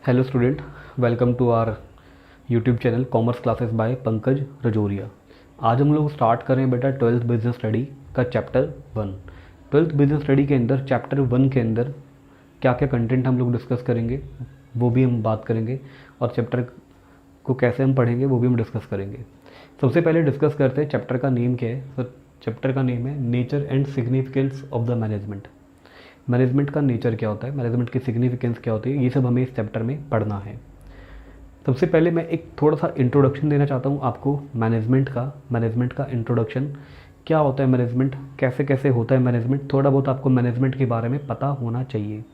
Hello student, welcome to our YouTube channel commerce classes by Pankaj Rajauria. आज हम लोग start करें बेटा 12th बिजनेस स्टडी का चैप्टर 1। 12th बिजनेस स्टडी के अंदर चैप्टर 1 के अंदर क्या क्या कंटेंट हम लोग डिस्कस करेंगे वो भी हम बात करेंगे, और चैप्टर को कैसे हम पढ़ेंगे वो भी हम डिस्कस करेंगे। सबसे पहले डिस्कस करते हैं चैप्टर का नेम क्या है। तो चैप्टर का नेम है nature and significance of the management. Management का नेचर क्या होता है, मैनेजमेंट की सिग्निफिकेंस क्या होती है, ये सब हमें इस चैप्टर में पढ़ना है। सबसे पहले मैं एक थोड़ा सा इंट्रोडक्शन देना चाहता हूँ आपको मैनेजमेंट का इंट्रोडक्शन। क्या होता है मैनेजमेंट, कैसे कैसे होता है मैनेजमेंट, थोड़ा बहुत आपको मैनेजमेंट के बारे में पता होना चाहिए।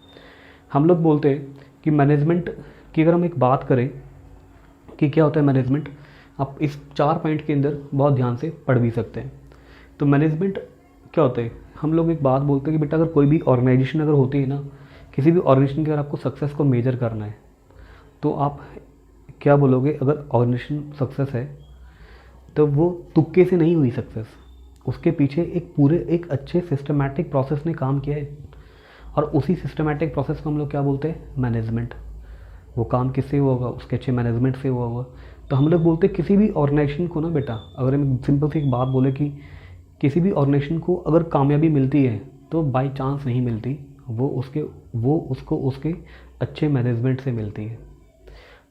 हम लोग बोलते हैं कि मैनेजमेंट की अगर हम एक बात करें कि क्या होता है मैनेजमेंट, आप इस 4 पॉइंट के अंदर बहुत ध्यान से पढ़ भी सकते हैं। तो मैनेजमेंट क्या होता है, हम लोग एक बात बोलते हैं कि बेटा अगर कोई भी ऑर्गेनाइजेशन अगर होती है ना, किसी भी ऑर्गेनाइजेशन की अगर आपको सक्सेस को मेजर करना है तो आप क्या बोलोगे, अगर ऑर्गेनाइजेशन सक्सेस है तो वो तुक्के से नहीं हुई सक्सेस, उसके पीछे एक अच्छे सिस्टमैटिक प्रोसेस ने काम किया है, और उसी सिस्टमैटिक प्रोसेस को हम लोग क्या बोलते हैं, मैनेजमेंट। वो काम किससे हुआ होगा, उसके अच्छे मैनेजमेंट से हुआ होगा। तो हम लोग बोलते हैं किसी भी ऑर्गेनाइजेशन को ना बेटा, अगर हम सिंपल सी एक बात बोले कि किसी भी ऑर्गेनाइजेशन को अगर कामयाबी मिलती है तो बाय चांस नहीं मिलती, वो उसको उसके अच्छे मैनेजमेंट से मिलती है।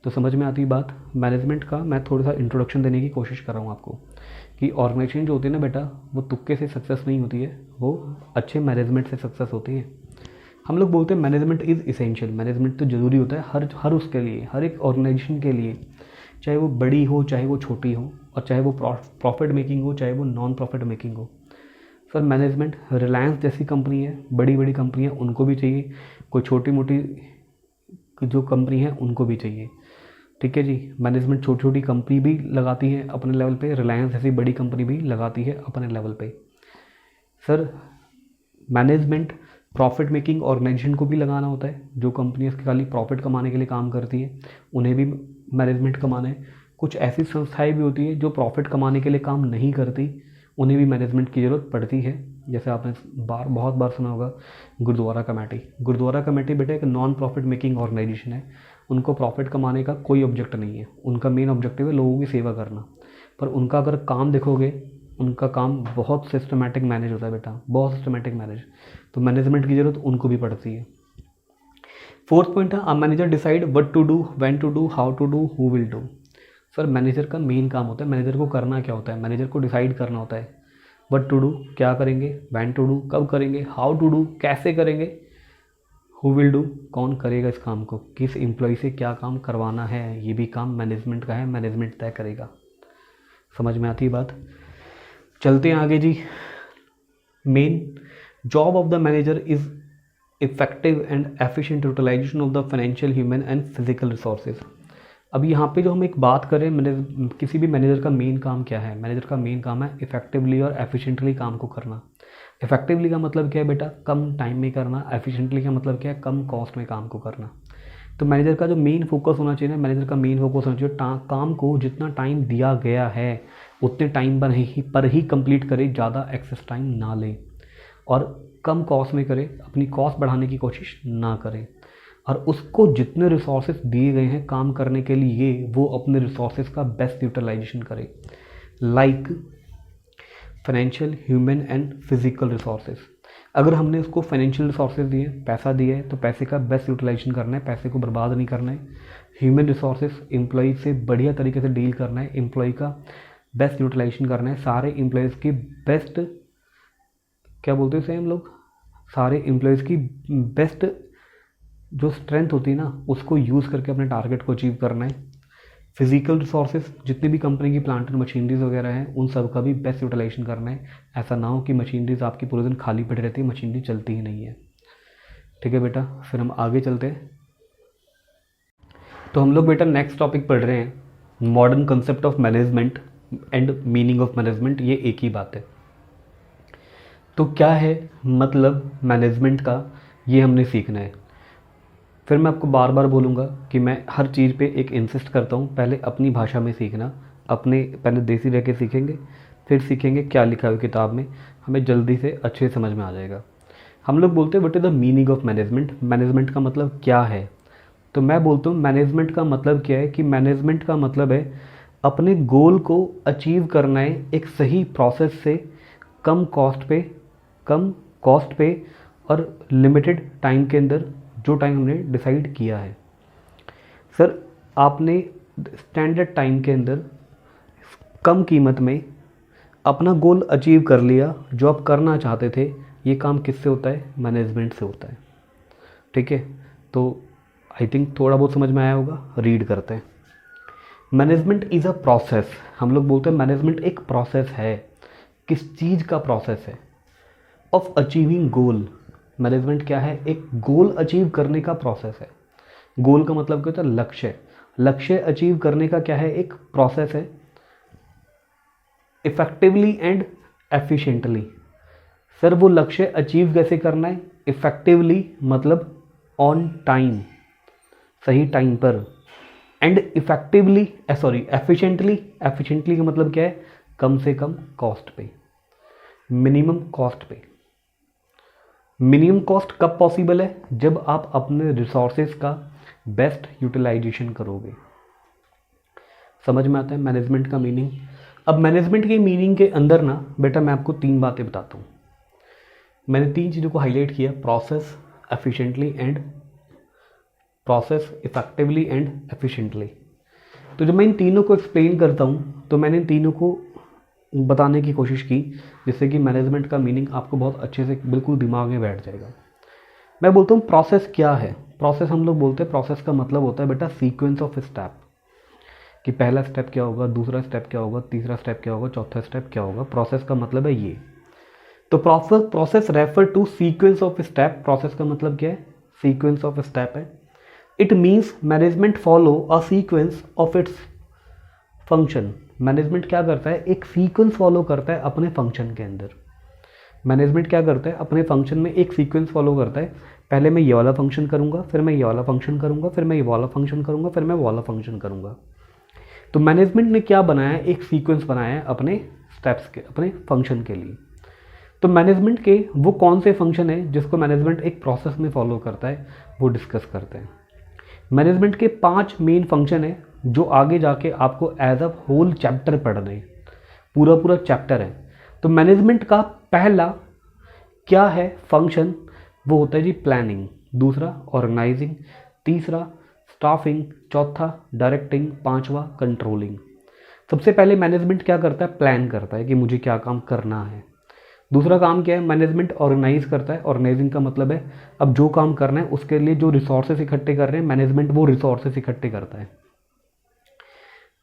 तो समझ में आती बात। मैनेजमेंट का मैं थोड़ा सा इंट्रोडक्शन देने की कोशिश कर रहा हूँ आपको कि ऑर्गेनाइजेशन जो होती है ना बेटा, वो तुक्के से सक्सेस नहीं होती है, वो अच्छे मैनेजमेंट से सक्सेस होती है। हम लोग बोलते हैं मैनेजमेंट इज़ इसेंशियल। मैनेजमेंट तो ज़रूरी होता है हर उसके लिए, हर एक ऑर्गेनाइजेशन के लिए, चाहे वो बड़ी हो चाहे वो छोटी हो, और चाहे वो प्रॉफिट मेकिंग हो चाहे वो नॉन प्रॉफिट मेकिंग हो। सर मैनेजमेंट, रिलायंस जैसी कंपनी है, बड़ी बड़ी कंपनियाँ, उनको भी चाहिए, कोई छोटी मोटी जो कंपनी है उनको भी चाहिए। ठीक है जी, मैनेजमेंट छोटी छोटी कंपनी भी लगाती है अपने लेवल पे, रिलायंस जैसी बड़ी कंपनी भी लगाती है अपने लेवल पे। Sir management profit making organisation को भी लगाना होता है, जो कंपनियाँ खाली प्रॉफिट कमाने के लिए काम करती है उन्हें भी मैनेजमेंट कमाना है। कुछ ऐसी संस्थाएं भी होती है जो प्रॉफिट कमाने के लिए काम नहीं करती, उन्हें भी मैनेजमेंट की ज़रूरत पड़ती है। जैसे आपने बहुत बार सुना होगा गुरुद्वारा कमेटी बेटा एक नॉन प्रॉफिट मेकिंग ऑर्गेनाइजेशन है। उनको प्रॉफिट कमाने का कोई ऑब्जेक्ट नहीं है, उनका मेन ऑब्जेक्टिव है लोगों की सेवा करना। पर उनका अगर काम देखोगे, उनका काम बहुत सिस्टमेटिक मैनेज होता है बेटा, बहुत सिस्टमेटिक मैनेज। तो मैनेजमेंट की ज़रूरत उनको भी पड़ती है। 4th पॉइंट है, a manager decide what to do, when to do, how to do, who will do. Sir manager का मेन काम होता है, मैनेजर को करना क्या होता है, मैनेजर को डिसाइड करना होता है व्हाट टू डू, क्या करेंगे, व्हेन टू डू, कब करेंगे, हाउ टू डू, कैसे करेंगे, हु विल डू, कौन करेगा इस काम को, किस एम्प्लॉय से क्या काम करवाना है, ये भी काम मैनेजमेंट का है, मैनेजमेंट तय करेगा। समझ में आती है बात। चलते हैं आगे जी। Main job of the manager is effective and efficient utilization of the financial, human and physical resources. अब यहाँ पे जो हम एक बात करें, किसी भी मैनेजर का मेन काम क्या है, मैनेजर का मेन काम है इफेक्टिवली और एफिशिएंटली काम को करना। इफेक्टिवली का मतलब क्या है बेटा, कम टाइम में करना। एफिशिएंटली का मतलब क्या है, कम कॉस्ट में काम को करना। तो मैनेजर का जो मेन फोकस होना चाहिए ना, मैनेजर का मेन फोकस होना चाहिए काम को जितना टाइम दिया गया है उतने टाइम पर ही कंप्लीट करे, ज़्यादा एक्सेस टाइम ना ले, और कम कॉस्ट में करे, अपनी कॉस्ट बढ़ाने की कोशिश ना करे, और उसको जितने रिसोर्सेज दिए गए हैं काम करने के लिए वो अपने रिसोर्सेज का बेस्ट यूटिलाइजेशन करे। Like financial, human and physical resources. अगर हमने उसको फाइनेंशियल रिसोर्सेज दिए, पैसा दिया है, तो पैसे का बेस्ट यूटिलाइजेशन करना है, पैसे को बर्बाद नहीं करना है। ह्यूमन रिसोर्सेज, एम्प्लॉय से बढ़िया तरीके से डील करना है, एम्प्लॉय का बेस्ट यूटिलाइजेशन करना है, सारे एम्प्लॉयज़ की बेस्ट, क्या बोलते हैं उसे हम लोग, सारे एम्प्लॉयज़ की बेस्ट जो स्ट्रेंथ होती है ना उसको यूज़ करके अपने टारगेट को अचीव करना है। फिजिकल रिसोर्सेज, जितनी भी कंपनी की प्लांट एंड मशीनरीज वगैरह हैं उन सब का भी बेस्ट यूटिलाइजेशन करना है। ऐसा ना हो कि मशीनरीज आपकी पूरे दिन खाली पड़ी रहती है, मशीनरी चलती ही नहीं है। ठीक है बेटा, फिर हम आगे चलते हैं। तो हम लोग बेटा नेक्स्ट टॉपिक पढ़ रहे हैं, modern concept of management and meaning of management. ये एक ही बात है। तो क्या है मतलब मैनेजमेंट का, ये हमने सीखना है। फिर मैं आपको बार बार बोलूँगा कि मैं हर चीज़ पे एक इंसिस्ट करता हूँ, पहले अपनी भाषा में सीखना, पहले देसी रह के सीखेंगे, फिर सीखेंगे क्या लिखा है किताब में, हमें जल्दी से अच्छे समझ में आ जाएगा। हम लोग बोलते हैं what is the meaning of management. Management का मतलब क्या है, तो मैं बोलता हूँ मैनेजमेंट का मतलब क्या है कि मैनेजमेंट का मतलब है अपने गोल को अचीव करना है एक सही प्रोसेस से, कम कॉस्ट पे और लिमिटेड टाइम के अंदर, जो टाइम हमने डिसाइड किया है। सर आपने स्टैंडर्ड टाइम के अंदर कम कीमत में अपना गोल अचीव कर लिया जो आप करना चाहते थे, ये काम किससे होता है? मैनेजमेंट से होता है। ठीक है, तो आई थिंक थोड़ा बहुत समझ में आया होगा। रीड करते हैं। Management is a process. हम लोग बोलते हैं मैनेजमेंट एक प्रोसेस है। किस चीज़ का प्रोसेस है? Of achieving goal. मैनेजमेंट क्या है? एक गोल अचीव करने का प्रोसेस है। गोल का मतलब क्या होता है? लक्ष्य। लक्ष्य अचीव करने का क्या है? एक प्रोसेस है। Effectively and efficiently. सर वो लक्ष्य अचीव कैसे करना है? इफेक्टिवली मतलब ऑन टाइम, सही टाइम पर, एंड इफेक्टिवली एफिशिएंटली। एफिशिएंटली का मतलब क्या है? कम से कम कॉस्ट पे, मिनिमम कॉस्ट पे। मिनिमम कॉस्ट कब पॉसिबल है? जब आप अपने रिसोर्सेज का बेस्ट यूटिलाइजेशन करोगे। समझ में आता है मैनेजमेंट का मीनिंग? अब मैनेजमेंट के मीनिंग के अंदर ना बेटा मैं आपको 3 बातें बताता हूँ। मैंने 3 चीज़ों को हाईलाइट किया, प्रोसेस, इफेक्टिवली एंड एफिशिएंटली। तो जब मैं इन तीनों को एक्सप्लेन करता हूँ तो मैंने इन तीनों को बताने की कोशिश की जिससे कि मैनेजमेंट का मीनिंग आपको बहुत अच्छे से बिल्कुल दिमाग में बैठ जाएगा। मैं बोलता हूँ प्रोसेस क्या है? प्रोसेस हम लोग बोलते हैं, प्रोसेस का मतलब होता है बेटा सीक्वेंस ऑफ स्टेप, कि पहला स्टेप क्या होगा, दूसरा स्टेप क्या होगा, तीसरा स्टेप क्या होगा, चौथा स्टेप क्या होगा। प्रोसेस का मतलब है ये। तो process refer to sequence of step. Process का मतलब क्या है? सीक्वेंस ऑफ स्टेप है। It means management follow a sequence of its function. Management क्या करता है? एक सीक्वेंस फॉलो करता है अपने फंक्शन के अंदर। मैनेजमेंट क्या करता है? अपने फंक्शन में एक सीक्वेंस फॉलो करता है। पहले मैं ये वाला फंक्शन करूंगा, फिर मैं ये वाला फंक्शन करूंगा, फिर मैं ये वाला फंक्शन करूंगा, फिर मैं वो वाला फंक्शन करूंगा। तो मैनेजमेंट ने क्या बनाया है? एक सीक्वेंस बनाया है अपने स्टेप्स के, अपने फंक्शन के लिए। तो मैनेजमेंट के वो कौन से फंक्शन है जिसको मैनेजमेंट एक प्रोसेस में फॉलो करता है, वो डिस्कस करते हैं। मैनेजमेंट के 5 मेन फंक्शन है जो आगे जाके आपको एज अ होल चैप्टर पढ़ने, पूरा चैप्टर है। तो मैनेजमेंट का पहला क्या है फंक्शन? वो होता है जी प्लानिंग, दूसरा ऑर्गेनाइजिंग, तीसरा स्टाफिंग, चौथा डायरेक्टिंग, पांचवा कंट्रोलिंग। सबसे पहले मैनेजमेंट क्या करता है? प्लान करता है कि मुझे क्या काम करना है। दूसरा काम क्या है? मैनेजमेंट ऑर्गेनाइज करता है। ऑर्गेनाइजिंग का मतलब है अब जो काम करना है उसके लिए जो रिसोर्सेस इकट्ठे कर रहे हैं, मैनेजमेंट वो रिसोर्सेस इकट्ठे करता है।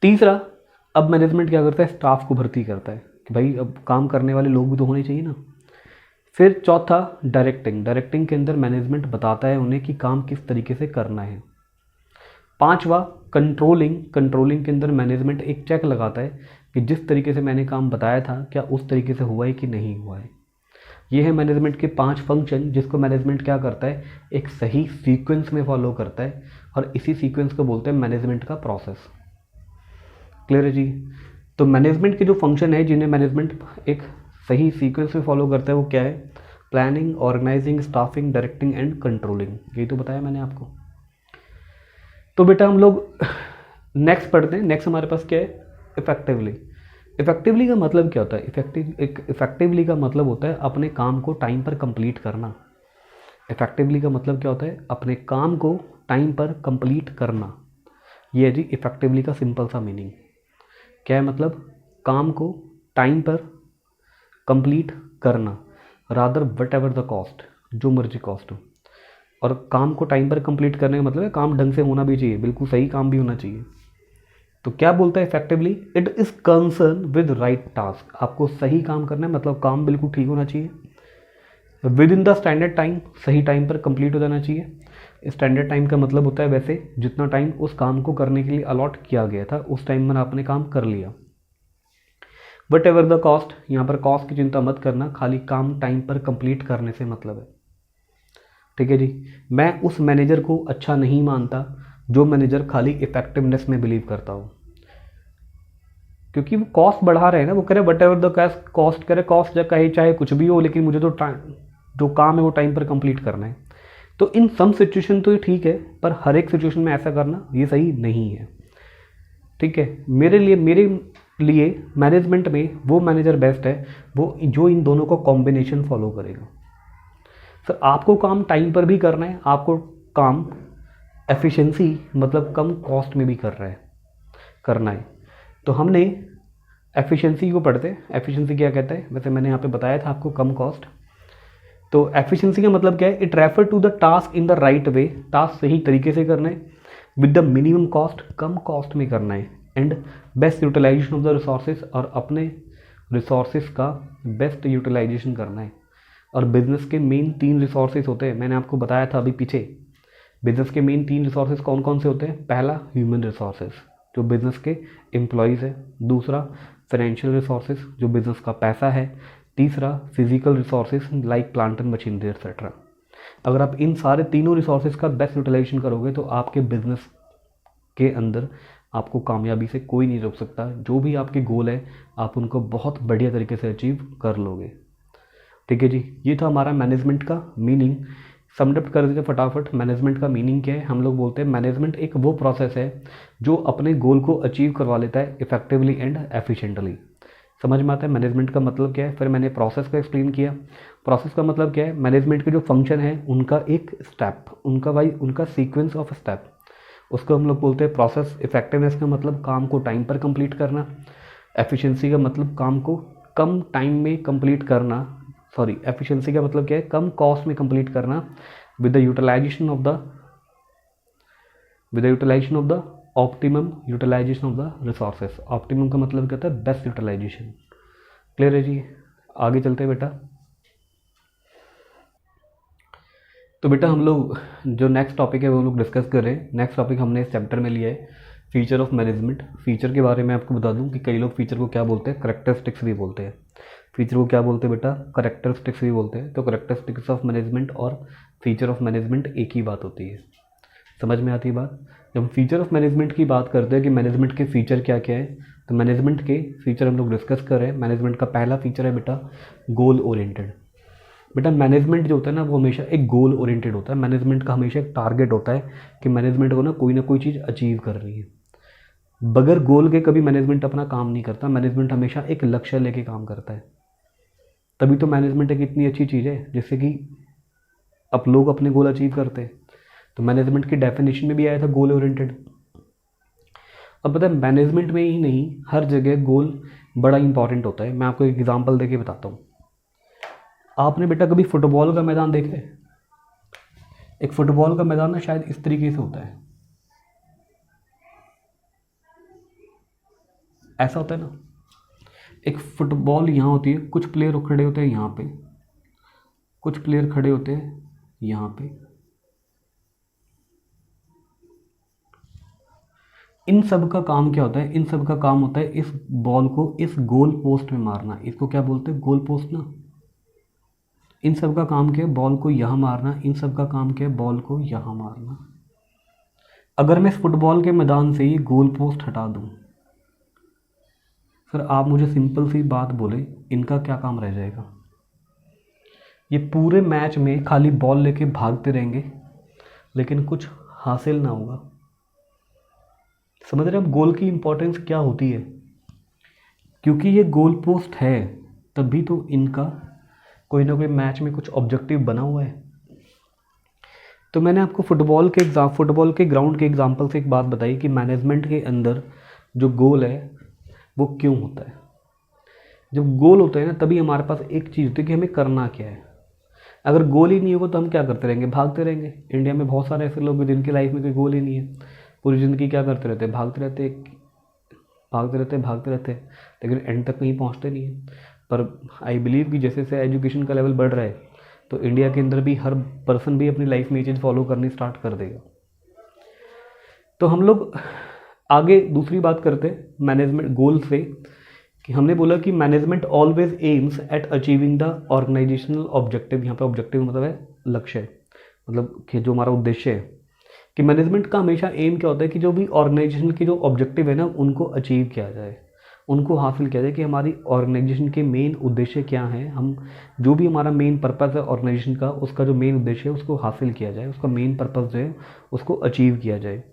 तीसरा, अब मैनेजमेंट क्या करता है? स्टाफ को भर्ती करता है कि भाई अब काम करने वाले लोग भी तो होने चाहिए ना। फिर चौथा डायरेक्टिंग। डायरेक्टिंग के अंदर मैनेजमेंट बताता है उन्हें कि काम किस तरीके से करना है। पांचवा कंट्रोलिंग। कंट्रोलिंग के अंदर मैनेजमेंट एक चेक लगाता है कि जिस तरीके से मैंने काम बताया था क्या उस तरीके से हुआ है कि नहीं हुआ है। ये है मैनेजमेंट के 5 फंक्शन जिसको मैनेजमेंट क्या करता है? एक सही सीक्वेंस में फॉलो करता है और इसी सीक्वेंस को बोलते हैं मैनेजमेंट का प्रोसेस। क्लियर है जी? तो मैनेजमेंट के जो फंक्शन है जिन्हें मैनेजमेंट एक सही सीक्वेंस में फॉलो करता है वो क्या है? Planning, organising, staffing, directing and controlling. यही तो बताया मैंने आपको। तो बेटा हम लोग नेक्स्ट पढ़ते हैं। नेक्स्ट हमारे पास क्या है? इफेक्टिवली। इफेक्टिवली का मतलब क्या होता है? इफेक्टिवली का मतलब होता है अपने काम को टाइम पर कंप्लीट करना। इफेक्टिवली का मतलब क्या होता है? अपने काम को टाइम पर कंप्लीट करना। ये है जी इफेक्टिवली का सिंपल सा मीनिंग। क्या है मतलब? काम को टाइम पर कंप्लीट करना, rather what ever the cost, जो मर्जी कॉस्ट हो। और काम को टाइम पर कंप्लीट करने का मतलब है काम ढंग से होना भी चाहिए, बिल्कुल सही काम भी होना चाहिए। तो क्या बोलता है effectively? It is concern with right task. आपको सही काम करना है मतलब काम बिल्कुल ठीक होना चाहिए। With in the standard time, सही टाइम पर कंप्लीट हो जाना चाहिए। स्टैंडर्ड टाइम का मतलब होता है वैसे जितना टाइम उस काम को करने के लिए अलॉट किया गया था उस टाइम में आपने काम कर लिया। वट एवर द कॉस्ट, यहाँ पर कॉस्ट की चिंता मत करना, खाली काम टाइम पर कंप्लीट करने से मतलब है। ठीक है जी? मैं उस मैनेजर को अच्छा नहीं मानता जो मैनेजर खाली इफेक्टिवनेस में बिलीव करता हो, क्योंकि वो कॉस्ट बढ़ा रहे हैं ना। वो कह रहे वट एवर द कॉस्ट, कह रहे कॉस्ट कहे चाहे कुछ भी हो लेकिन मुझे तो जो काम है वो टाइम पर कंप्लीट करना है। तो इन सम सिचुएशन तो ये ठीक है, पर हर एक सिचुएशन में ऐसा करना ये सही नहीं है। ठीक है, मेरे लिए मैनेजमेंट में वो मैनेजर बेस्ट है वो जो इन दोनों का कॉम्बिनेशन फॉलो करेगा। सर आपको काम टाइम पर भी करना है, आपको काम एफिशिएंसी मतलब कम कॉस्ट में भी करना है। तो हमने एफिशिएंसी को पढ़ते हैं। एफिशिएंसी क्या कहता है, वैसे मैंने यहाँ पे बताया था आपको, कम कॉस्ट। तो एफिशिएंसी का मतलब क्या है, it refer to the task in the right way, task सही तरीके से करना है, विद द मिनिमम कॉस्ट, कम कॉस्ट में करना है, and best utilisation of the resources, और अपने रिसोर्सेज का बेस्ट यूटिलाइजेशन करना है। और बिजनेस के मेन 3 रिसोर्सेज होते हैं, मैंने आपको बताया था अभी पीछे। बिजनेस के मेन 3 रिसोर्सेज कौन कौन से होते हैं? पहला ह्यूमन रिसोर्सेज जो बिजनेस के एम्प्लॉयज़ है, दूसरा फाइनेंशियल रिसोर्सेज जो बिजनेस का पैसा है, तीसरा physical resources like plant and machinery etcetera. अगर आप इन सारे तीनों रिसोर्सेज का बेस्ट यूटिलाइजेशन करोगे तो आपके बिजनेस के अंदर आपको कामयाबी से कोई नहीं रोक सकता। जो भी आपके गोल है आप उनको बहुत बढ़िया तरीके से अचीव कर लोगे। ठीक है जी, ये था हमारा मैनेजमेंट का मीनिंग। समअप कर देते फटाफट। मैनेजमेंट का मीनिंग क्या है? हम लोग बोलते हैं मैनेजमेंट एक वो प्रोसेस है जो अपने गोल को अचीव करवा लेता है इफेक्टिवली एंड एफिशिएंटली। समझ में आता है मैनेजमेंट का मतलब क्या है? फिर मैंने प्रोसेस का एक्सप्लेन किया। प्रोसेस का मतलब क्या है? मैनेजमेंट के जो फंक्शन है उनका एक स्टेप, उनका सीक्वेंस ऑफ स्टेप, उसको हम लोग बोलते हैं प्रोसेस। इफेक्टिवनेस का मतलब काम को टाइम पर कंप्लीट करना। एफिशिएंसी का मतलब काम को कम टाइम में कंप्लीट करना। एफिशिएंसी का मतलब क्या है? कम कॉस्ट में कंप्लीट करना with the utilisation of the optimum utilisation of the resources. Optimum का मतलब क्या होता है? Best utilisation. क्लियर है जी? आगे चलते हैं बेटा। तो बेटा हम लोग जो नेक्स्ट टॉपिक है वो लोग डिस्कस कर रहे हैं। नेक्स्ट टॉपिक हमने इस चैप्टर में लिया है फीचर ऑफ मैनेजमेंट। फीचर के बारे में आपको बता दूं कि कई लोग फीचर को क्या बोलते हैं? करेक्टरिस्टिक्स भी बोलते हैं। फीचर को क्या बोलते हैं बेटा? करेक्टरिस्टिक्स भी बोलते हैं। तो करेक्टरिस्टिक्स ऑफ मैनेजमेंट और फीचर ऑफ मैनेजमेंट एक ही बात होती है। समझ में आती है बात? जब हम फीचर ऑफ मैनेजमेंट की बात करते हैं कि मैनेजमेंट के फीचर क्या क्या है, तो मैनेजमेंट के फीचर हम लोग डिस्कस कर रहे हैं। मैनेजमेंट का पहला फीचर है बेटा गोल ओरिएंटेड। बेटा मैनेजमेंट जो होता है ना वो हमेशा एक गोल ओरिएंटेड होता है। मैनेजमेंट का हमेशा एक टारगेट होता है कि मैनेजमेंट को ना कोई चीज़ अचीव कर रही है। बगैर गोल के कभी मैनेजमेंट अपना काम नहीं करता। मैनेजमेंट हमेशा एक लक्ष्य लेके काम करता है। तभी तो मैनेजमेंट एक इतनी अच्छी चीज़ है जिससे कि अब लोग अपने गोल अचीव करते हैं। तो मैनेजमेंट की डेफिनेशन में भी आया था गोल ओरिएंटेड। अब पता है मैनेजमेंट में ही नहीं हर जगह गोल बड़ा इंपॉर्टेंट होता है। मैं आपको एक एग्जांपल देके बताता हूँ। आपने बेटा कभी फुटबॉल का मैदान देखा है? एक फुटबॉल का मैदान ना शायद इस तरीके से होता है, ऐसा होता है ना। एक फुटबॉल यहाँ होती है, कुछ प्लेयर खड़े होते हैं यहाँ पे, कुछ प्लेयर खड़े होते हैं यहाँ पे। इन सब का काम क्या होता है? इन सब का काम होता है इस बॉल को इस गोल पोस्ट में मारना। इसको क्या बोलते हैं? गोल पोस्ट ना। इन सब का काम क्या है? बॉल को यहाँ मारना। इन सब का काम क्या है? बॉल को यहाँ मारना। अगर मैं इस फुटबॉल के मैदान से ये गोल पोस्ट हटा दूँ, सर आप मुझे सिंपल सी बात बोले, इनका क्या काम रह जाएगा? ये पूरे मैच में खाली बॉल लेके भागते रहेंगे लेकिन कुछ हासिल ना होगा। समझ रहे हैं आप गोल की इंपॉर्टेंस क्या होती है? क्योंकि ये गोल पोस्ट है तभी तो इनका कोई ना कोई मैच में कुछ ऑब्जेक्टिव बना हुआ है। तो मैंने आपको फुटबॉल के ग्राउंड के एग्जांपल से एक बात बताई कि मैनेजमेंट के अंदर जो गोल है वो क्यों होता है। जब गोल होता है ना तभी हमारे पास एक चीज़ होती है कि हमें करना क्या है। अगर गोल ही नहीं होगा तो हम क्या करते रहेंगे? भागते रहेंगे। इंडिया में बहुत सारे ऐसे लोग हैं जिनकी लाइफ में कोई गोल ही नहीं है। पूरी ज़िंदगी क्या करते रहते हैं? भागते रहते हैं लेकिन एंड तक कहीं पहुंचते नहीं है। पर आई बिलीव कि जैसे जैसे एजुकेशन का लेवल बढ़ रहा है तो इंडिया के अंदर भी हर पर्सन भी अपनी लाइफ में ये चीज़ फॉलो करनी स्टार्ट कर देगा। तो हम लोग आगे दूसरी बात करते हैं मैनेजमेंट गोल से, कि हमने बोला कि management always aims at achieving the organisational objective. यहाँ पे ऑब्जेक्टिव मतलब है लक्ष्य, मतलब कि जो हमारा उद्देश्य है, कि मैनेजमेंट का हमेशा एम क्या होता है कि जो भी ऑर्गेनाइजेशन की जो ऑब्जेक्टिव है ना उनको अचीव किया जाए, उनको हासिल किया जाए कि हमारी ऑर्गेनाइजेशन के मेन उद्देश्य क्या हैं, हम जो भी हमारा मेन पर्पस है ऑर्गेनाइजेशन का, उसका जो मेन उद्देश्य है उसको हासिल किया जाए, उसका मेन पर्पस जो है उसको अचीव किया जाए।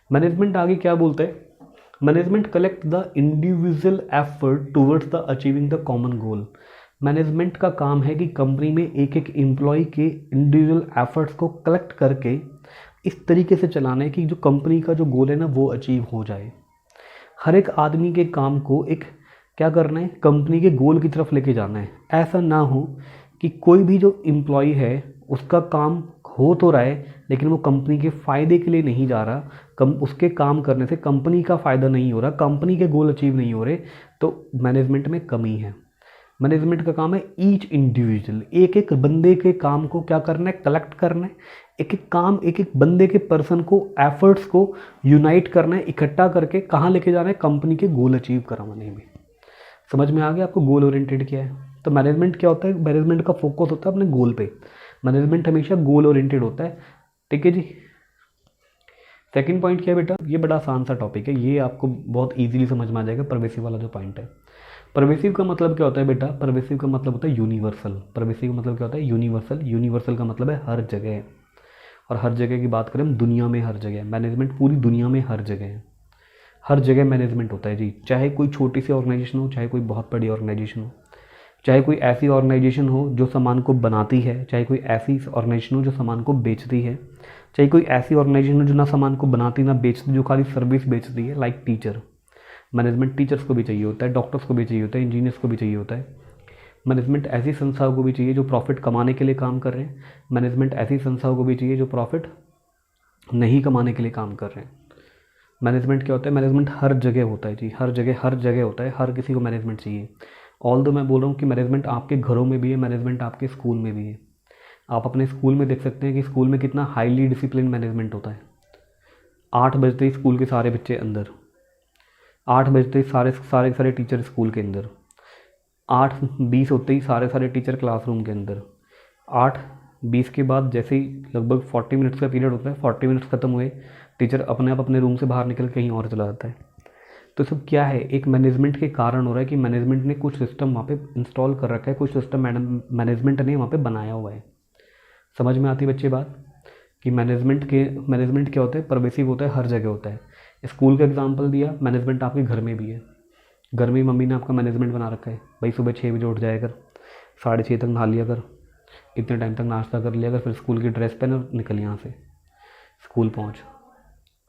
मैनेजमेंट आगे क्या बोलता है, management collect the individual effort towards the achieving the common goal. Management का काम है कि कंपनी में एक एक एम्प्लॉय के इंडिविजुअल एफर्ट्स को कलेक्ट करके इस तरीके से चलाना है कि जो कंपनी का जो गोल है ना वो अचीव हो जाए। हर एक आदमी के काम को एक क्या करना है, कंपनी के गोल की तरफ लेके जाना है। ऐसा ना हो कि कोई भी जो एम्प्लॉय है उसका काम हो तो रहा है लेकिन वो कंपनी के फ़ायदे के लिए नहीं जा रहा, उसके काम करने से कंपनी का फ़ायदा नहीं हो रहा, कंपनी के गोल अचीव नहीं हो रहे, तो मैनेजमेंट में कमी है। मैनेजमेंट का काम है ईच इंडिविजुअल, एक एक बंदे के काम को क्या करना है, कलेक्ट करना है, एक एक काम एक एक बंदे के पर्सन को एफर्ट्स को यूनाइट करना है, इकट्ठा करके कहाँ लेके जाना है, कंपनी के गोल अचीव करवाने में। समझ में आ गया आपको गोल ओरिएंटेड क्या है। तो मैनेजमेंट क्या होता है, मैनेजमेंट का फोकस होता है अपने गोल पे, मैनेजमेंट हमेशा गोल ओरिएंटेड होता है। ठीक है जी। सेकंड पॉइंट क्या है बेटा, ये बड़ा आसान सा टॉपिक है, ये आपको बहुत इजीली समझ में आ जाएगा। परवेसिव वाला जो पॉइंट है, परवेसिव का मतलब क्या होता है बेटा, परवेसिव का मतलब होता है यूनिवर्सल। परवेसिव का मतलब क्या होता है, यूनिवर्सल। यूनिवर्सल का मतलब है हर जगह, और हर जगह की बात करें हम दुनिया में हर जगह, मैनेजमेंट पूरी दुनिया में हर जगह है, हर जगह मैनेजमेंट होता है जी। चाहे कोई छोटी सी ऑर्गेनाइजेशन हो, चाहे कोई बहुत बड़ी ऑर्गेनाइजेशन हो, चाहे कोई ऐसी ऑर्गेनाइजेशन हो जो सामान को बनाती है, चाहे कोई ऐसी ऑर्गेनाइजेशन हो जो सामान को बेचती है, चाहे कोई ऐसी ऑर्गेनाइजेशन हो जो ना सामान को बनाती ना बेचती, जो खाली सर्विस बेचती है, लाइक टीचर। मैनेजमेंट टीचर्स को भी चाहिए होता है, डॉक्टर्स को भी चाहिए होता है, इंजीनियर्स को भी चाहिए होता है। मैनेजमेंट ऐसी संस्थाओं को भी चाहिए जो प्रॉफिट कमाने के लिए काम कर रहे हैं, मैनेजमेंट ऐसी संस्थाओं को भी चाहिए जो प्रॉफिट नहीं कमाने के लिए काम कर रहे हैं। मैनेजमेंट क्या होता है, मैनेजमेंट हर जगह होता है जी, हर जगह होता है, हर किसी को मैनेजमेंट चाहिए। ऑल दो मैं बोल रहा हूँ कि मैनेजमेंट आपके घरों में भी है, मैनेजमेंट आपके स्कूल में भी है। आप अपने स्कूल में देख सकते हैं कि स्कूल में कितना हाईली डिसिप्लिन मैनेजमेंट होता है। 8 बजते ही स्कूल के सारे बच्चे अंदर, 8 बजते ही सारे टीचर स्कूल के अंदर, 8:20 होते ही सारे टीचर क्लासरूम के अंदर, 8:20 के बाद जैसे ही लगभग 40 मिनट्स का पीरियड होता है, 40 मिनट्स खत्म हुए, टीचर अपने आप अपने रूम से बाहर निकल कहीं और चला जाता है। तो सब क्या है, एक मैनेजमेंट के कारण हो रहा है कि मैनेजमेंट ने कुछ सिस्टम वहाँ पे इंस्टॉल कर रखा है, कुछ सिस्टम मैनेजमेंट ने वहाँ पे बनाया हुआ है। समझ में आती है बच्चे बात कि मैनेजमेंट क्या होता है, परवेसिव होता है, हर जगह होता है। स्कूल का एग्जाम्पल दिया, मैनेजमेंट आपके घर में भी है। घर में मम्मी ने आपका मैनेजमेंट बना रखा है, भाई सुबह 6 बजे उठ जाया कर, 6:30 तक नहा लिया कर, इतने टाइम तक नाश्ता कर लिया कर, फिर स्कूल की ड्रेस पहन और निकल यहाँ से स्कूल पहुँच।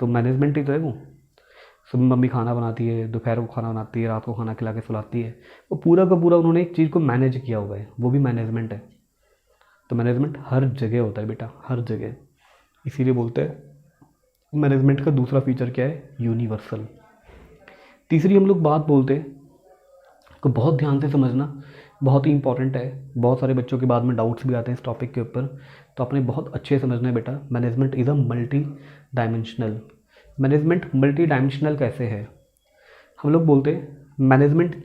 तो मैनेजमेंट ही तो है वो। सुबह मम्मी खाना बनाती है, दोपहर को खाना बनाती है, रात को खाना खिला के सुलाती है, वो पूरा का पूरा उन्होंने एक चीज़ को मैनेज किया हुआ है, वो भी मैनेजमेंट है। तो मैनेजमेंट हर जगह होता है बेटा, हर जगह। इसीलिए बोलते हैं मैनेजमेंट का दूसरा फीचर क्या है, यूनिवर्सल। तीसरी हम लोग बात बोलते हैं को बहुत ध्यान से समझना, बहुत ही इंपॉर्टेंट है, बहुत सारे बच्चों के बाद में डाउट्स भी आते हैं इस टॉपिक के ऊपर, तो आपने बहुत अच्छे से समझना है बेटा। Management is a multi dimensional. Management multi dimensional कैसे है, हम लोग बोलते हैं मैनेजमेंट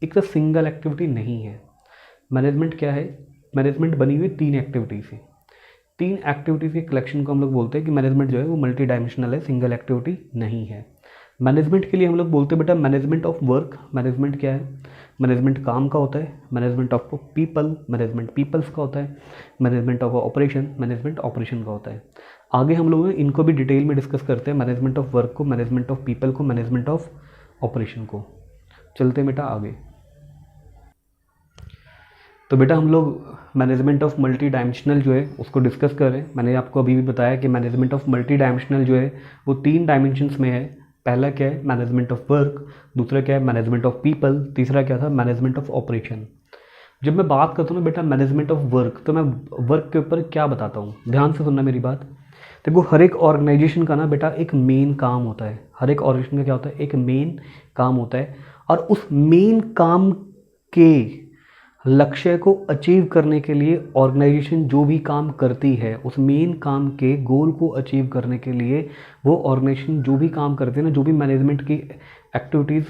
एक तो सिंगल एक्टिविटी नहीं है। मैनेजमेंट क्या है, मैनेजमेंट बनी हुई 3 एक्टिविटी से, 3 एक्टिविटीज़ के कलेक्शन को हम लोग बोलते हैं कि मैनेजमेंट जो है वो मल्टी डायमेंशनल है, सिंगल एक्टिविटी नहीं है। मैनेजमेंट के लिए हम लोग बोलते हैं बेटा मैनेजमेंट ऑफ वर्क। मैनेजमेंट क्या है, मैनेजमेंट काम का होता है। Management of people, management peoples का होता है। Management of operation, management operation का होता है। आगे हम लोग इनको भी डिटेल में डिस्कस करते हैं, मैनेजमेंट ऑफ वर्क को, मैनेजमेंट ऑफ पीपल को, मैनेजमेंट ऑफ ऑपरेशन को। चलते हैं बेटा आगे। तो बेटा हम लोग मैनेजमेंट ऑफ मल्टी डायमेंशनल जो है उसको डिस्कस कर रहे हैं। मैंने आपको अभी भी बताया कि मैनेजमेंट ऑफ मल्टी डायमेंशनल जो है वो 3 डायमेंशंस में है। पहला क्या है, मैनेजमेंट ऑफ वर्क, दूसरा क्या है, मैनेजमेंट ऑफ पीपल, तीसरा क्या था, मैनेजमेंट ऑफ ऑपरेशन। जब मैं बात करता हूँ ना बेटा मैनेजमेंट ऑफ वर्क, तो मैं वर्क के ऊपर क्या बताता हूँ, ध्यान से सुनना मेरी बात। देखो हर एक ऑर्गेनाइजेशन का ना बेटा एक मेन काम होता है, हर एक ऑर्गेनाइजेशन का क्या होता है, एक मेन काम होता है, और उस मेन काम के लक्ष्य को अचीव करने के लिए ऑर्गेनाइजेशन जो भी काम करती है, उस मेन काम के गोल को अचीव करने के लिए वो ऑर्गेनाइजेशन जो भी काम करती है ना, जो भी मैनेजमेंट की एक्टिविटीज़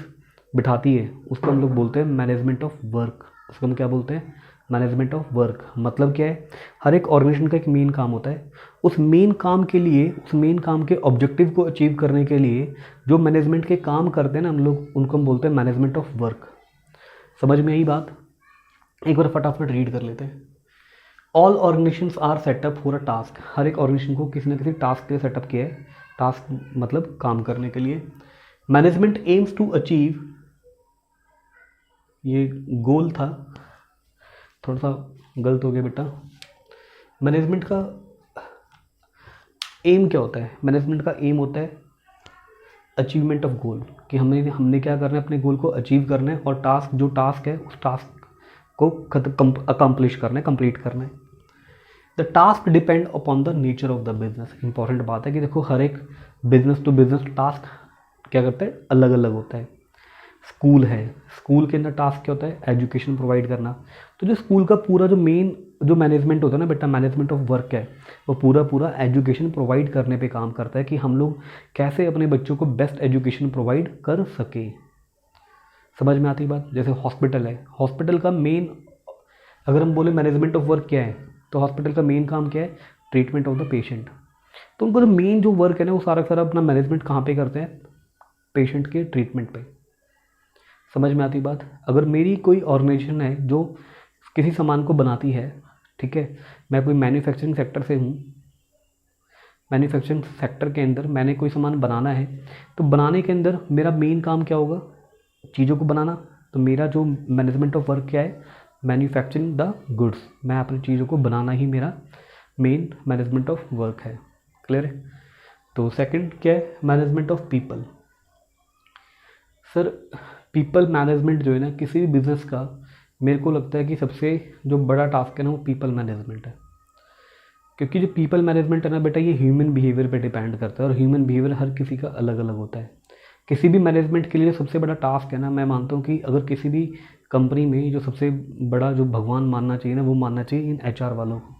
बिठाती है, उसको हम लोग बोलते हैं मैनेजमेंट ऑफ वर्क। उसको हम क्या बोलते हैं, मैनेजमेंट ऑफ वर्क। मतलब क्या है, हर एक ऑर्गेनाइजेशन का एक मेन काम होता है, उस मेन काम के लिए, उस मेन काम के ऑब्जेक्टिव को अचीव करने के लिए जो मैनेजमेंट के काम करते हैं ना हम लोग, उनको हम बोलते हैं मैनेजमेंट ऑफ वर्क। समझ में आई बात? एक बार फटाफट रीड कर लेते हैं। All organizations are set up for a task. हर एक ऑर्गेनाइजेशन को किसी न किसी टास्क के लिए सेटअप किया है। टास्क मतलब काम करने के लिए। मैनेजमेंट एम्स टू अचीव, ये गोल था, थोड़ा सा गलत हो गया बेटा। मैनेजमेंट का एम क्या होता है? मैनेजमेंट का एम होता है अचीवमेंट ऑफ गोल, कि हमने क्या करना है, अपने गोल को अचीव करना है, और टास्क जो टास्क है उस टास्क को अकम्प्लिश करना है, कंप्लीट करना है। The task depend upon the nature of the business. Important बात है कि देखो हर एक बिजनेस टू बिजनेस टास्क क्या करता है, अलग अलग होता है। स्कूल है, स्कूल के अंदर टास्क क्या होता है, एजुकेशन प्रोवाइड करना। तो जो स्कूल का पूरा जो मेन जो मैनेजमेंट होता है ना बेटा, मैनेजमेंट ऑफ वर्क है, वो पूरा एजुकेशन प्रोवाइड करने पे काम करता है कि हम लोग कैसे अपने बच्चों को बेस्ट एजुकेशन प्रोवाइड कर सके। समझ में आती बात? जैसे हॉस्पिटल है, हॉस्पिटल का मेन, अगर हम बोले मैनेजमेंट ऑफ वर्क क्या है, तो हॉस्पिटल का मेन काम क्या है, ट्रीटमेंट ऑफ द पेशेंट। तो उनको जो मेन जो वर्क है ना, वो सारा सारा अपना मैनेजमेंट कहाँ पे करते हैं, पेशेंट के ट्रीटमेंट पे। समझ में आती बात? अगर मेरी कोई ऑर्गेनाइजेशन है जो किसी सामान को बनाती है, ठीक है, मैं कोई मैन्युफैक्चरिंग सेक्टर से हूँ, मैन्युफैक्चरिंग सेक्टर के अंदर मैंने कोई सामान बनाना है, तो बनाने के अंदर मेरा मेन काम क्या होगा, चीज़ों को बनाना। तो मेरा जो मैनेजमेंट ऑफ वर्क क्या है, मैन्युफैक्चरिंग द गुड्स। मैं अपनी चीज़ों को बनाना ही मेरा मेन मैनेजमेंट ऑफ वर्क है। क्लियर है? तो सेकंड क्या है, management of people. Sir people management जो है ना किसी भी बिजनेस का, मेरे को लगता है कि सबसे जो बड़ा टास्क है ना वो पीपल मैनेजमेंट है। क्योंकि जो पीपल मैनेजमेंट है ना बेटा, ये ह्यूमन बिहेवियर पे डिपेंड करता है, और ह्यूमन बिहेवियर हर किसी का अलग अलग होता है। किसी भी मैनेजमेंट के लिए सबसे बड़ा टास्क है ना, मैं मानता हूँ कि अगर किसी भी कंपनी में जो सबसे बड़ा जो भगवान मानना चाहिए ना, वो मानना चाहिए इन एचआर वालों को।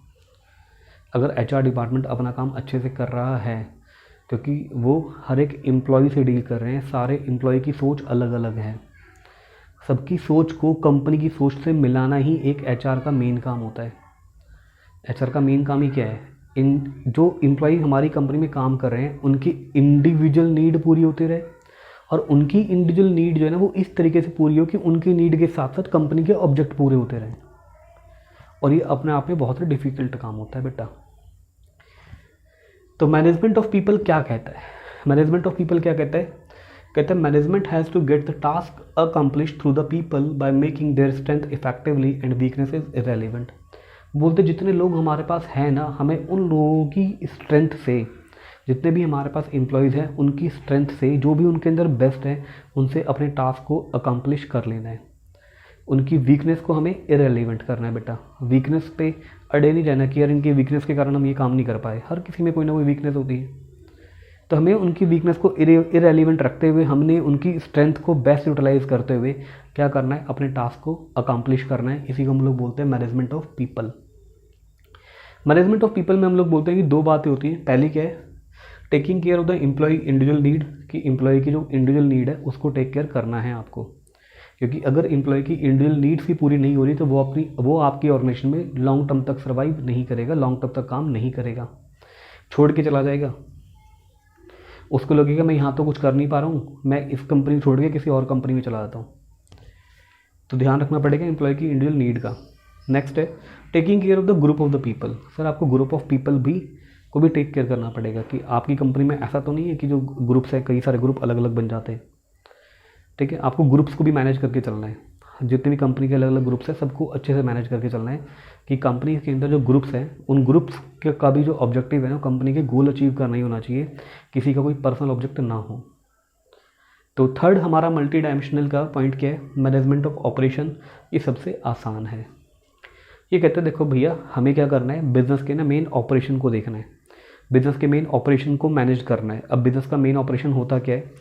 अगर एचआर डिपार्टमेंट अपना काम अच्छे से कर रहा है, क्योंकि वो हर एक एम्प्लॉय से डील कर रहे हैं, सारे एम्प्लॉय की सोच अलग अलग है, सबकी सोच को कंपनी की सोच से मिलाना ही एक एचआर का मेन काम होता है। एचआर का मेन काम ही क्या है, इन जो एम्प्लॉय हमारी कंपनी में काम कर रहे हैं उनकी इंडिविजुअल नीड पूरी होती रहे, और उनकी इंडिविजुअल नीड जो है ना वो इस तरीके से पूरी हो कि उनकी नीड के साथ साथ कंपनी के ऑब्जेक्ट पूरे होते रहें। और ये अपने आप में बहुत ही डिफिकल्ट काम होता है बेटा। तो मैनेजमेंट ऑफ पीपल क्या कहता है, मैनेजमेंट ऑफ पीपल क्या कहता है, कहते हैं management has to get the task accomplish through the people by making their strength effectively and weaknesses irrelevant. बोलते जितने लोग हमारे पास हैं ना, हमें उन लोगों की स्ट्रेंथ से, जितने भी हमारे पास एम्प्लॉयज़ हैं उनकी स्ट्रेंथ से, जो भी उनके अंदर बेस्ट है, उनसे अपने टास्क को अकम्प्लिश कर लेना है। उनकी वीकनेस को हमें इरेलीवेंट करना है बेटा। वीकनेस पे अड़े नहीं रहना कि यार इनकी वीकनेस के कारण हम ये काम नहीं कर पाए। हर किसी में कोई ना कोई वीकनेस होती है, तो हमें उनकी वीकनेस को इरेलीवेंट रखते हुए हमने उनकी स्ट्रेंथ को बेस्ट यूटिलाइज करते हुए क्या करना है, अपने टास्क को अकम्प्लिश करना है। इसी को हम लोग बोलते हैं management of people. Management of people में हम लोग बोलते हैं कि दो बातें होती हैं। पहली क्या है, taking care of the employ individual need, कि एम्प्लॉय की जो इंडिविजुअल नीड है उसको टेक केयर करना है आपको। क्योंकि अगर एम्प्लॉय की इंडिविजुअल नीड्स ही पूरी नहीं हो रही तो वो आपकी ऑर्गेनाइजेशन में लॉन्ग टर्म तक सर्वाइव नहीं करेगा, लॉन्ग टर्म तक काम नहीं करेगा, छोड़ के चला जाएगा। उसको लगेगा मैं यहाँ तो कुछ कर नहीं पा रहा हूँ, मैं इस कंपनी छोड़ के किसी और कंपनी में चला जाता हूँ। तो ध्यान रखना पड़ेगा एम्प्लॉय की इंडिविजुअल नीड का। नेक्स्ट है taking care of the group of the people. Sir आपको ग्रुप ऑफ पीपल को भी टेक केयर करना पड़ेगा कि आपकी कंपनी में ऐसा तो नहीं है कि जो ग्रुप्स हैं, कई सारे ग्रुप अलग अलग बन जाते हैं। ठीक है, आपको ग्रुप्स को भी मैनेज करके चलना है। जितने भी कंपनी के अलग अलग ग्रुप्स हैं सबको अच्छे से मैनेज करके चलना है कि कंपनी के अंदर जो ग्रुप्स हैं उन ग्रुप्स का भी जो ऑब्जेक्टिव है ना, कंपनी के गोल अचीव करना ही होना चाहिए, किसी का कोई पर्सनल ऑब्जेक्ट ना हो। तो थर्ड हमारा मल्टी डायमेंशनल का पॉइंट क्या है, मैनेजमेंट ऑफ ऑपरेशन। ये सबसे आसान है। ये कहते हैं देखो भैया हमें क्या करना है, बिजनेस के ना मेन ऑपरेशन को देखना है, बिजनेस के मेन ऑपरेशन को मैनेज करना है। अब बिजनेस का मेन ऑपरेशन होता क्या है,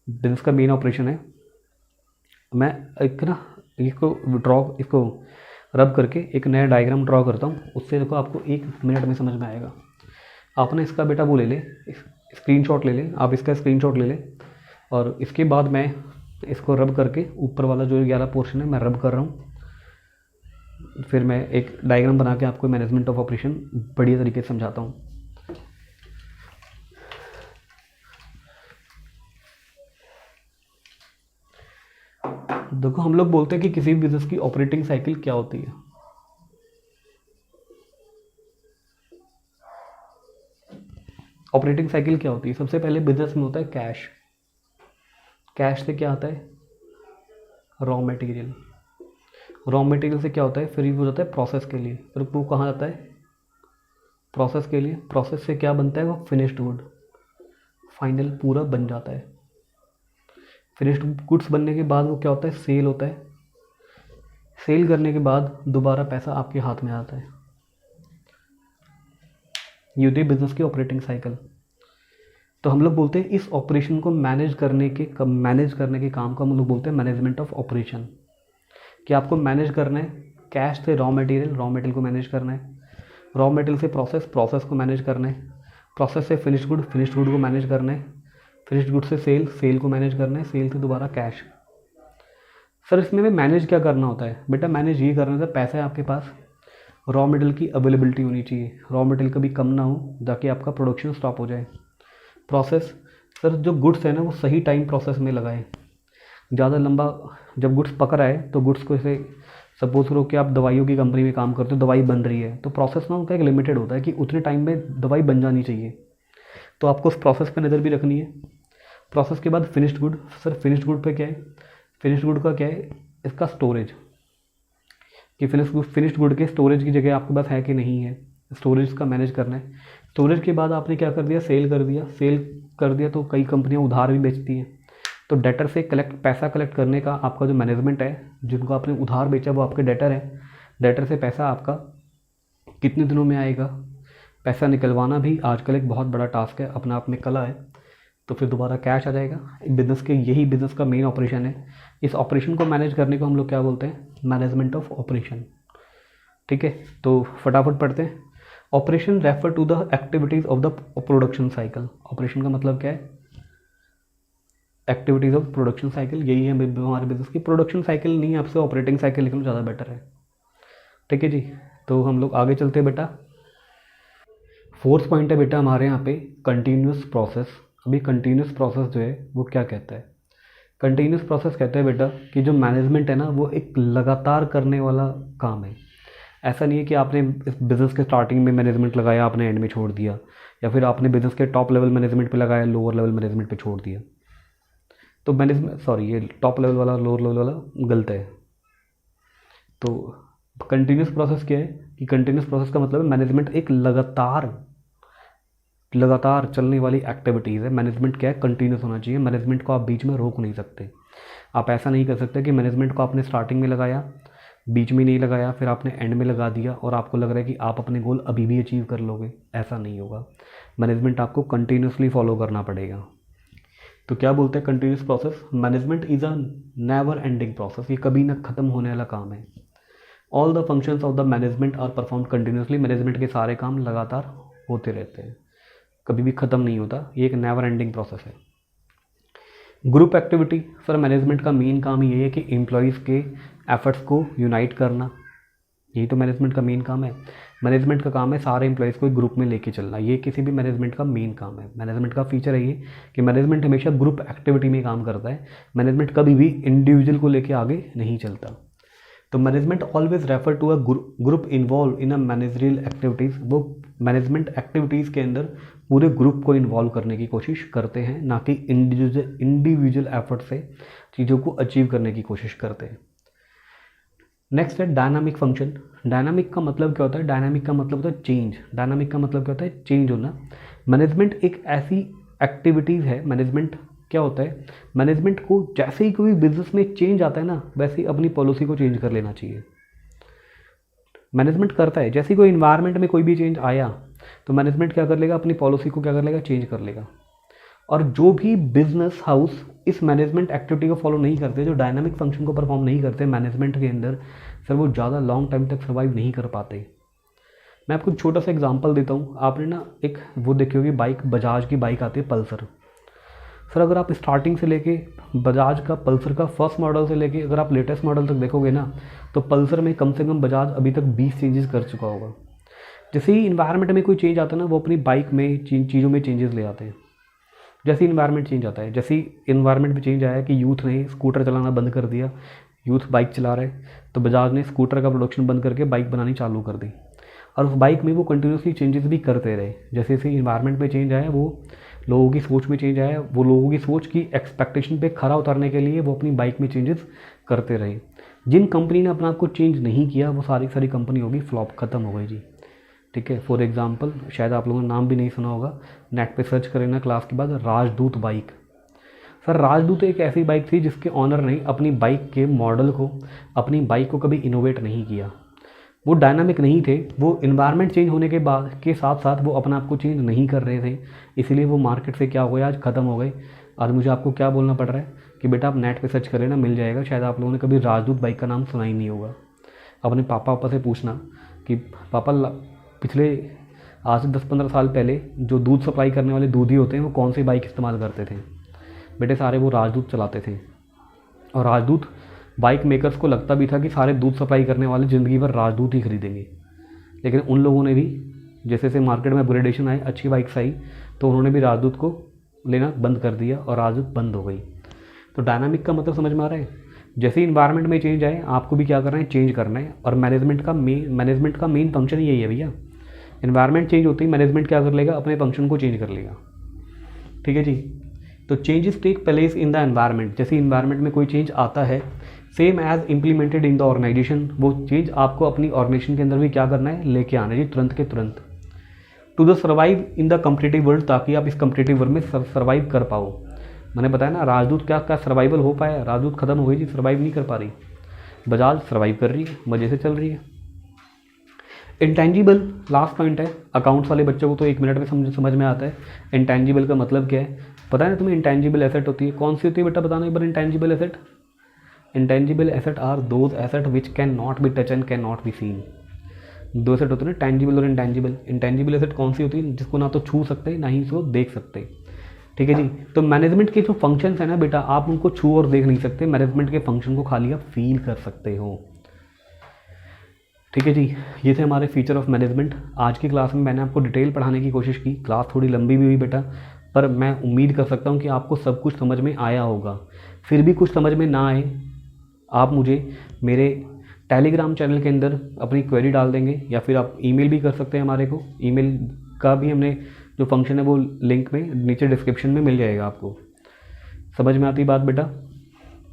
बिजनेस का मेन ऑपरेशन है, मैं एक ना इसको रब करके एक नया डायग्राम ड्रॉ करता हूँ, उससे देखो आपको 1 मिनट में समझ में आएगा। आपने इसका बेटा वो ले ले, स्क्रीनशॉट ले ले, आप इसका स्क्रीनशॉट ले ले, और इसके बाद मैं इसको रब करके ऊपर वाला जो 11 पोर्शन है मैं रब कर रहा हूँ, फिर मैं एक डायग्राम बना के आपको मैनेजमेंट ऑफ ऑपरेशन बढ़िया तरीके से समझाता हूँ। देखो हम लोग बोलते हैं कि किसी भी बिजनेस की ऑपरेटिंग साइकिल क्या होती है। ऑपरेटिंग साइकिल क्या होती है? सबसे पहले बिजनेस में होता है कैश। कैश से क्या आता है? Raw material. रॉ मटेरियल से क्या होता है? फिर यूज होता है प्रोसेस के लिए। फिर वो कहाँ जाता है? प्रोसेस के लिए। प्रोसेस से क्या बनता है? वो फिनिश्ड गुड, फाइनल पूरा बन जाता है। फिनिश्ड गुड्स बनने के बाद वो क्या होता है? सेल होता है। सेल करने के बाद दोबारा पैसा आपके हाथ में आता है। ये होती है बिजनेस की ऑपरेटिंग साइकिल। तो हम लोग बोलते हैं इस ऑपरेशन को मैनेज करने के काम को हम लोग बोलते हैं मैनेजमेंट ऑफ ऑपरेशन। कि आपको मैनेज करना है कैश से रॉ मटेरियल को मैनेज करना है, रॉ मटेरियल से प्रोसेस को मैनेज करना है, प्रोसेस से फिनिश्ड गुड को मैनेज करना है, फिनिश्ड गुड से सेल को मैनेज करना है, सेल से दोबारा कैश। सर इसमें भी मैनेज क्या करना होता है? बेटा मैनेज ये करना था, पैसा है आपके पास, रॉ मटेरियल की अवेलेबिलिटी होनी चाहिए, रॉ मटेरियल कभी कम ना हो ताकि आपका प्रोडक्शन स्टॉप हो जाए। प्रोसेस, सर जो गुड्स है ना वो सही टाइम प्रोसेस में लगाएं। ज़्यादा लंबा जब गुड्स पक रहा है तो गुड्स को ऐसे सपोज करो कि आप दवाइयों की कंपनी में काम करते हो, दवाई बन रही है तो प्रोसेस ना उनका एक लिमिटेड होता है कि उतने टाइम में दवाई बन जानी चाहिए। तो आपको उस प्रोसेस पर नज़र भी रखनी है। प्रोसेस के बाद finished good. Sir finished good पे क्या है? फिनिश्ड गुड का क्या है? इसका स्टोरेज, कि फिनिश्ड गुड के स्टोरेज की जगह आपके पास है कि नहीं है, स्टोरेज का मैनेज करना है। स्टोरेज के बाद आपने क्या कर दिया? सेल कर दिया तो कई कंपनियां उधार भी बेचती हैं, तो डेटर से पैसा कलेक्ट करने का आपका जो मैनेजमेंट है, जिनको आपने उधार बेचा वो आपके डेटर है, डेटर से पैसा आपका कितने दिनों में आएगा? पैसा निकलवाना भी आजकल एक बहुत बड़ा टास्क है, अपना आप में कला है। तो फिर दोबारा कैश आ जाएगा। यही बिज़नेस का मेन ऑपरेशन है। इस ऑपरेशन को मैनेज करने को हम लोग क्या बोलते हैं? Management of operation. ठीक है, तो फटाफट पढ़ते हैं। Operation refer to the activities of the production cycle. Operation का मतलब क्या है? Activities of production cycle. यही है हमारे बिजनेस की प्रोडक्शन साइकिल, नहीं आपसे ऑपरेटिंग साइकिल लिखना ज़्यादा बेटर है। ठीक है जी, तो हम लोग आगे चलते हैं बेटा। फोर्थ पॉइंट है बेटा हमारे यहाँ पे कंटिन्यूस प्रोसेस। अभी कंटिन्यूस प्रोसेस जो है वो क्या कहता है? कंटिन्यूस प्रोसेस कहते हैं बेटा कि जो मैनेजमेंट है ना वो एक लगातार करने वाला काम है। ऐसा नहीं है कि आपने इस बिज़नेस के स्टार्टिंग में मैनेजमेंट लगाया, आपने एंड में छोड़ दिया, या फिर आपने बिज़नेस के टॉप लेवल मैनेजमेंट पे लगाया, लोअर लेवल मैनेजमेंट पे छोड़ दिया। तो ये टॉप लेवल वाला लोअर लेवल वाला गलत है। तो कंटिन्यूस प्रोसेस क्या है? कि कंटिन्यूस प्रोसेस का मतलब है मैनेजमेंट एक लगातार चलने वाली एक्टिविटीज़ है। मैनेजमेंट क्या है? कंटिन्यूस होना चाहिए। मैनेजमेंट को आप बीच में रोक नहीं सकते। आप ऐसा नहीं कर सकते कि मैनेजमेंट को आपने स्टार्टिंग में लगाया, बीच में नहीं लगाया, फिर आपने एंड में लगा दिया और आपको लग रहा है कि आप अपने गोल अभी भी अचीव कर लोगे। ऐसा नहीं होगा। मैनेजमेंट आपको कंटिन्यूसली फॉलो करना पड़ेगा। तो क्या बोलते हैं continuous process? Management is a never ending process. ये कभी ना ख़त्म होने वाला काम है। All the functions of the management are perform continuously. Management के सारे काम लगातार होते रहते हैं, कभी भी ख़त्म नहीं होता। ये एक नेवर एंडिंग प्रोसेस है। Group activity. सर मैनेजमेंट का मेन काम ये है कि एम्प्लॉयज़ के एफर्ट्स को यूनाइट करना। यही तो मैनेजमेंट का मेन काम है। मैनेजमेंट का काम है सारे एम्प्लॉयज़ को एक ग्रुप में लेके चलना। ये किसी भी मैनेजमेंट का मेन काम है। मैनेजमेंट का फीचर है ये कि मैनेजमेंट हमेशा ग्रुप एक्टिविटी में काम करता है। मैनेजमेंट कभी भी इंडिविजुअल को लेके आगे नहीं चलता। तो management always refer to a group involve in a managerial activities. वो मैनेजमेंट एक्टिविटीज़ के अंदर पूरे ग्रुप को इन्वॉल्व करने की कोशिश करते हैं, ना कि इंडिविजुअल एफर्ट से चीज़ों को अचीव करने की कोशिश करते हैं। नेक्स्ट है डायनामिक फंक्शन। डायनामिक का मतलब क्या होता है? डायनामिक का मतलब होता है चेंज। डायनामिक का मतलब क्या होता है? चेंज होना। मैनेजमेंट एक ऐसी एक्टिविटीज़ है, मैनेजमेंट क्या होता है? मैनेजमेंट को जैसे ही कोई बिजनेस में चेंज आता है ना, वैसे ही अपनी पॉलिसी को चेंज कर लेना चाहिए। मैनेजमेंट करता है जैसे ही कोई इन्वायरमेंट में कोई भी चेंज आया तो मैनेजमेंट क्या कर लेगा? अपनी पॉलिसी को क्या कर लेगा? चेंज कर लेगा। और जो भी बिजनेस हाउस इस मैनेजमेंट एक्टिविटी को फॉलो नहीं करते, जो डायनामिक फंक्शन को परफॉर्म नहीं करते मैनेजमेंट के अंदर, सर वो ज़्यादा लॉन्ग टाइम तक सर्वाइव नहीं कर पाते। मैं आपको छोटा सा एग्जांपल देता हूँ। आपने ना एक वो देखी होगी बाइक, बजाज की बाइक आती है पल्सर। सर अगर आप स्टार्टिंग से लेके बजाज का पल्सर का फर्स्ट मॉडल से लेके अगर आप लेटेस्ट मॉडल तक देखोगे ना, तो पल्सर में कम से कम बजाज अभी तक 20 चेंजेस कर चुका होगा। जैसे ही इन्वायरमेंट में कोई चेंज आता है ना, वो अपनी बाइक में चीज़ों में चेंजेस ले आते हैं। जैसे इन्वायरमेंट चेंज आता है, जैसे इन्वायरमेंट में चेंज आया कि यूथ ने स्कूटर चलाना बंद कर दिया, यूथ बाइक चला रहे, तो बजाज ने स्कूटर का प्रोडक्शन बंद करके बाइक बनानी चालू कर दी, और उस बाइक में वो कंटिन्यूसली चेंजेस भी करते रहे। जैसे जैसे इन्वायरमेंट में चेंज आया, वो लोगों की सोच में चेंज आया, वो लोगों की सोच की एक्सपेक्टेशन पे खरा उतारने के लिए वो अपनी बाइक में चेंजेस करते रहे। जिन कंपनी ने अपना आप को चेंज नहीं किया, वो सारी सारी कंपनी होगी फ्लॉप, ख़त्म हो गई जी। ठीक है, फॉर एग्जांपल शायद आप लोगों ने नाम भी नहीं सुना होगा, नेट पे सर्च करें ना क्लास के बाद, राजदूत बाइक। सर राजदूत एक ऐसी बाइक थी जिसके ऑनर ने अपनी बाइक के मॉडल को, अपनी बाइक को कभी इनोवेट नहीं किया। वो डायनामिक नहीं थे, वो इन्वायरमेंट चेंज होने के बाद के साथ साथ वो अपना आप को चेंज नहीं कर रहे थे, इसलिए वो मार्केट से क्या हो गया, आज ख़त्म हो गए। आज मुझे आपको क्या बोलना पड़ रहा है कि बेटा आप नेट पे सर्च करें ना, मिल जाएगा। शायद आप लोगों ने कभी राजदूत बाइक का नाम सुना ही नहीं होगा। अपने पापा से पूछना कि पापा पिछले आज से 10-15 साल पहले जो दूध सप्लाई करने वाले दूधी होते हैं वो कौन सी बाइक इस्तेमाल करते थे? बेटे सारे वो राजदूत चलाते थे। और राजदूत बाइक मेकर्स को लगता भी था कि सारे दूध सप्लाई करने वाले ज़िंदगी भर राजदूत ही खरीदेंगे, लेकिन उन लोगों ने भी जैसे जैसे मार्केट में अपग्रेडेशन आए, अच्छी बाइक्स आई, तो उन्होंने भी राजदूत को लेना बंद कर दिया और राजदूत बंद हो गई। तो डायनामिक का मतलब समझ में आ रहा है? जैसे इन्वायरमेंट में चेंज आए, आपको भी क्या करना है, चेंज करना है। और मैनेजमेंट का मेन फंक्शन यही है भैया। इन्वायरमेंट चेंज होती है, मैनेजमेंट क्या कर लेगा, अपने फंक्शन को चेंज कर लेगा। ठीक है जी। तो changes take place in the environment. जैसे इन्वायरमेंट में कोई चेंज आता है, same as implemented in the organisation, वो चेंज आपको अपनी ऑर्गेनाइजेशन के अंदर भी क्या करना है, लेके आना है जी, तुरंत के तुरंत। To the survive in the competitive world, ताकि आप इस कम्पिटिटिव वर्ल्ड में सर्वाइव कर पाओ। मैंने बताया ना, राजदूत क्या सर्वाइवल हो पाया? राजदूत खत्म हो गई जी, सर्वाइव नहीं कर पा रही। बजाज सर्वाइव कर रही है, मज़े से चल रही है। इंटेंजिबल लास्ट पॉइंट है। अकाउंट्स वाले बच्चों को तो 1 मिनट में समझ में आता है इंटेंजिबल का मतलब क्या है। पता है ना तुम्हें? इंटेंजिबल एसेट होती है, कौन सी होती है बेटा, बताना एक बार। Intangible asset, intangible asset are those asset which can not be touch and can not be seen. 2 asset होते हैं ना, टेंजिबल और इंटेंजिबल। इंटेंजिबल एसेट कौन सी होती है? जिसको ना तो छू सकते ना ही इसको देख सकते। ठीक है जी। तो मैनेजमेंट के जो फंक्शंस है ना बेटा, आप उनको छू और देख नहीं सकते, मैनेजमेंट के फंक्शन को खाली आप फील कर सकते हो। ठीक है जी। ये थे हमारे फीचर ऑफ मैनेजमेंट। आज की क्लास में मैंने आपको डिटेल पढ़ाने की कोशिश की। क्लास थोड़ी लंबी भी हुई बेटा, पर मैं उम्मीद कर सकता हूँ कि आपको सब कुछ समझ में आया होगा। फिर भी कुछ समझ में ना आए, आप मुझे मेरे टेलीग्राम चैनल के अंदर अपनी क्वेरी डाल देंगे, या फिर आप ईमेल भी कर सकते हैं हमारे को। ईमेल का भी हमने जो फंक्शन है वो लिंक में नीचे डिस्क्रिप्शन में मिल जाएगा आपको। समझ में आती बात बेटा?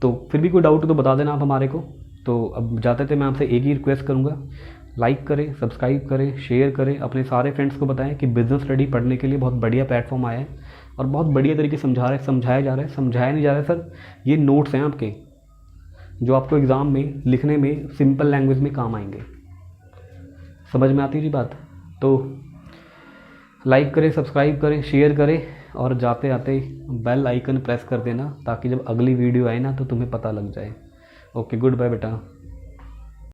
तो फिर भी कोई डाउट हो तो बता देना आप हमारे को। तो अब जाते थे, मैं आपसे एक ही रिक्वेस्ट करूँगा, लाइक करें, सब्सक्राइब करें, शेयर करें, अपने सारे फ्रेंड्स को बताएं कि बिज़नेस स्टडी पढ़ने के लिए बहुत बढ़िया प्लेटफॉर्म आया है और बहुत बढ़िया तरीके से समझाया जा रहा है। समझाया नहीं जा रहा है सर, ये नोट्स हैं आपके जो आपको एग्ज़ाम में लिखने में सिंपल लैंग्वेज में काम आएंगे। समझ में आती है जी बात? तो लाइक करें, सब्सक्राइब करें, शेयर करें, और जाते आते बेल आइकन प्रेस कर देना, ताकि जब अगली वीडियो आए ना तो तुम्हें पता लग जाए। ओके, गुड बाय बेटा।